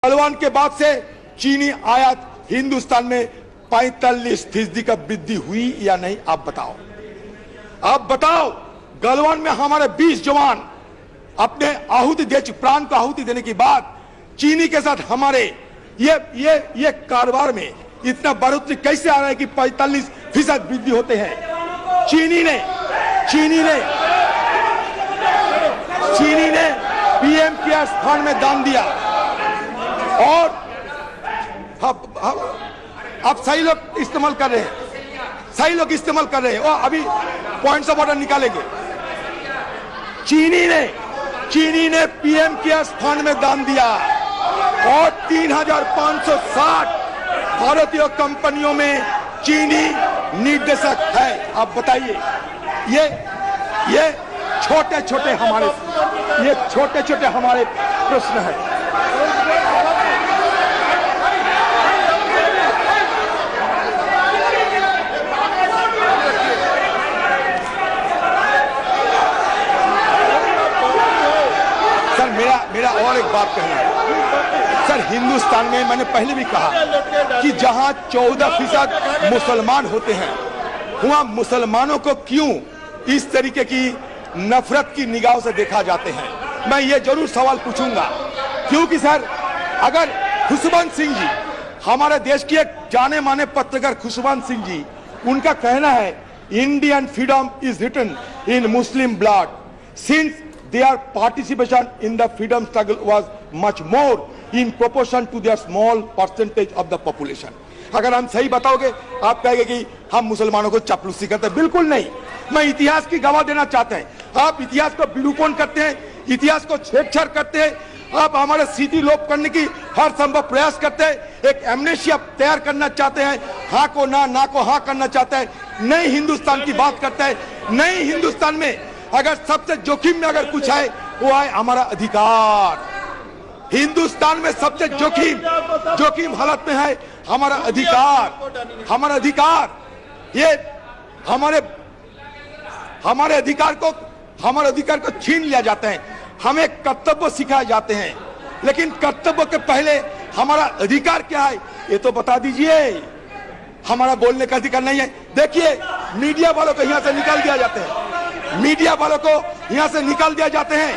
गलवान के बाद से चीनी आयात हिंदुस्तान में 45% का वृद्धि हुई या नहीं, आप बताओ। आप बताओ, गलवान में हमारे 20 जवान अपने आहुति दे, प्राण को आहुति देने के बाद चीनी के साथ हमारे ये कारोबार में इतना बढ़ोतरी कैसे आ रहा है कि 45% वृद्धि होते हैं। चीनी ने पीएम केयर्स फंड में दान दिया और अब सही लोग इस्तेमाल कर रहे हैं, और अभी पॉइंट्स ऑफ ऑर्डर निकालेंगे। चीनी ने पीएम केयर्स फंड में दान दिया और 3,560 भारतीय कंपनियों में चीनी निर्देशक है। आप बताइए, ये छोटे छोटे हमारे प्रश्न है। सर मेरा और एक बात कहना है सर, हिंदुस्तान में मैंने पहले भी कहा कि जहां 14% मुसलमान होते हैं, वहां मुसलमानों को क्यों इस तरीके की नफरत की निगाह से देखा जाते हैं। मैं ये जरूर सवाल पूछूंगा, क्योंकि सर अगर खुशवंत सिंह जी, हमारे देश की एक जाने माने पत्रकार खुशवंत सिंह जी, उनका कहना है Indian freedom is written in Muslim blood since their participation in the freedom struggle was much more in proportion to their small percentage of the population। अगर हम सही बताओगे, आप कहेंगे कि हम मुसलमानों को चापलूसी करते हैं। बिल्कुल नहीं, मैं इतिहास की गवाह देना चाहते हैं। आप इतिहास को विरूपण करते हैं, इतिहास को छेड़छाड़ करते हैं, आप हमारे स्थिति लोप करने की हर संभव प्रयास करते हैं, एक एमनेशिया तैयार करना चाहते हैं, हाँ को ना को हाँ करना चाहते हैं, नई हिंदुस्तान की बात करते हैं। नई हिंदुस्तान में अगर सबसे जोखिम में अगर कुछ है, वो है हमारा अधिकार। हिंदुस्तान में सबसे जोखिम हालत में है हमारा अधिकार। ये हमारे अधिकार को छीन लिया जाता है। हमें कर्तव्य सिखाए जाते हैं, लेकिन कर्तव्य के पहले हमारा अधिकार क्या है ये तो बता दीजिए। हमारा बोलने का अधिकार नहीं है। देखिए, मीडिया वालों को यहाँ से निकाल दिया जाते हैं,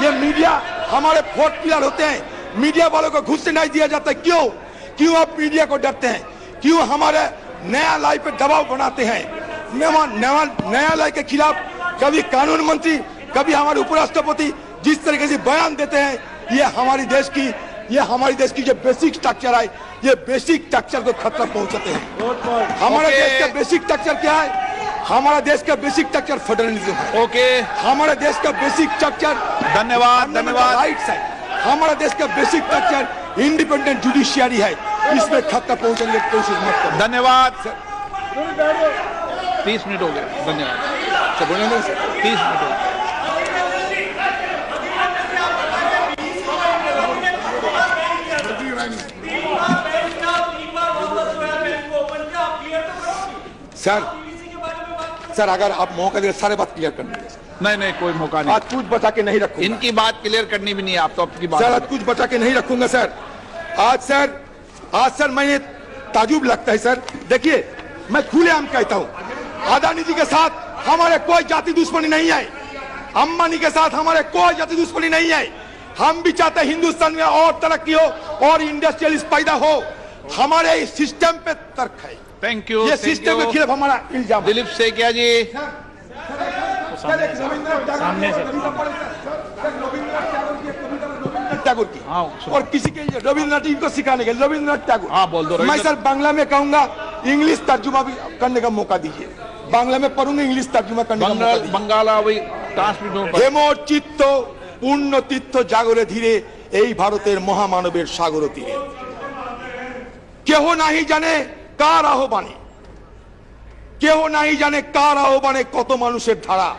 ये मीडिया हमारे फोर्थ पिलर होते हैं। मीडिया वालों को घुस नहीं दिया जाता। क्यों आप मीडिया को डरते हैं? क्यों हमारे न्यायालय पे दबाव बनाते हैं? न्यायालय के खिलाफ कभी कानून मंत्री, कभी हमारे उपराष्ट्रपति जिस तरीके से बयान देते हैं, ये हमारे देश की जो बेसिक स्ट्रक्चर है, ये बेसिक स्ट्रक्चर को खतरा पहुंचाते हैं। हमारे देश का बेसिक स्ट्रक्चर क्या है? हमारा देश का बेसिक स्ट्रक्चर फेडरलिज्म है। हमारे देश का बेसिक स्ट्रक्चर, धन्यवाद राइट्स है। हमारा देश का बेसिक स्ट्रक्चर इंडिपेंडेंट जुडिशियरी है। इसमें खतरा पहुंचाने की कोशिश मत करो। धन्यवाद सर। 30 मिनट हो गए। धन्यवाद। 30 मिनट हो गए। सर अगर आप मौका दे, सारे बात क्लियर करनी है। नहीं, कोई मौका नहीं। आज कुछ बचा के नहीं रखूंगा। इनकी बात क्लियर करनी भी नहीं है। आप तो आपकी बात सर आज कुछ बचा के नहीं रखूंगा सर। आज सर मैंने ताजुब लगता है सर। देखिए, मैं खुलेआम कहता हूं, अदानी जी के साथ हमारे कोई जाति दुश्मनी नहीं है, अंबानी के साथ हमारे कोई जाति दुश्मनी नहीं है। हम भी चाहते हैं हिंदुस्तान में और तरक्की हो और इंडस्ट्रियलिस्ट पैदा हो। हमारे इस सिस्टम पे तर्क है। Thank you. ये सिस्टम के खिलाफ हमारा इल्जाम। दिलीप सेकिया जी सामने से टैगोर की, और किसी के रविन्द्रनाथ जी को सिखाने के रविन्द्रनाथ टैगोर। हाँ, बोल दो। मैं सर बांग्ला में कहूंगा, इंग्लिश तर्जुमा भी करने का मौका दीजिए। बांग्ला में पढ़ूंगा, इंग्लिश तर्जुमा करने का मौका दीजिए। बंगाला वही ट्रांसलेट। হেমর চিত্ত পূর্ণ তীর্থ জাগরে ধীরে এই ভারতের মহামানবের সাগর তীরে। কেহ নাহি জানে কার আহ্বানে, কত মানুষের ধারা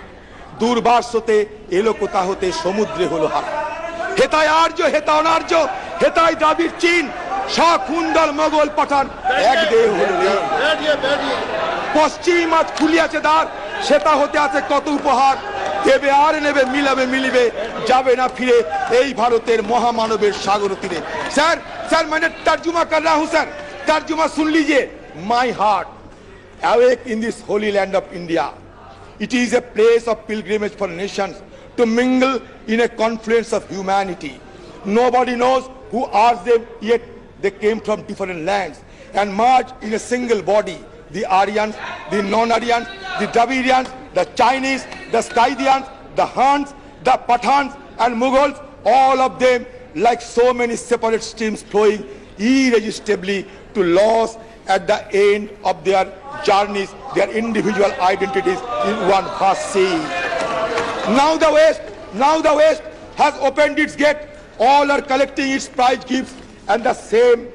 দুর্বাস হতে এলো কোথা হতে সমুদ্রে হলো হারা। হেতায় আর্য, হেতা অনার্য, হেতায় দ্রাবিড় চীন, শাকুন্দল মোগল পাঠান এক দেহ হলো। পশ্চিম আজ খুলিয়াছে দ্বার, সেটা হতে আছে কত উপহার। দেবে আর নেবে, মিলাবে মিলিবে যাবে না ফিরে এই ভারতের মহামানবের সাগর তীরে। सर सर मैंने तर्जुमा कर रहा हूं सर, तर्जुमा सुन लीजिए। My heart awake in this holy land of India. It is a place of pilgrimage for nations to mingle in a confluence of humanity. Nobody knows who asked them, yet they came from different lands and merged in a single body. The Aryans, the non-Aryans, the Dravidians, the Chinese, the Scythians, the Huns, the Pathans and Mughals, all of them like so many separate streams flowing irresistibly to loss at the end of their journeys, their individual identities in one vast sea. Now the West has opened its gate. All are collecting its prize gifts, and the same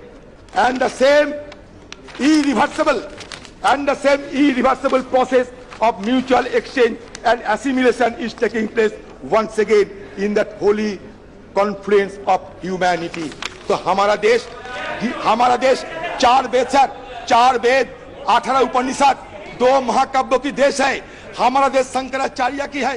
irreversible process of mutual exchange and assimilation is taking place once again in that holy confluence of humanity. तो हमारा देश 4 वेद sir, 4 वेद, 18 उपनिषद, 2 महाकाव्यों की देश है। हमारा देश शंकराचार्य की है।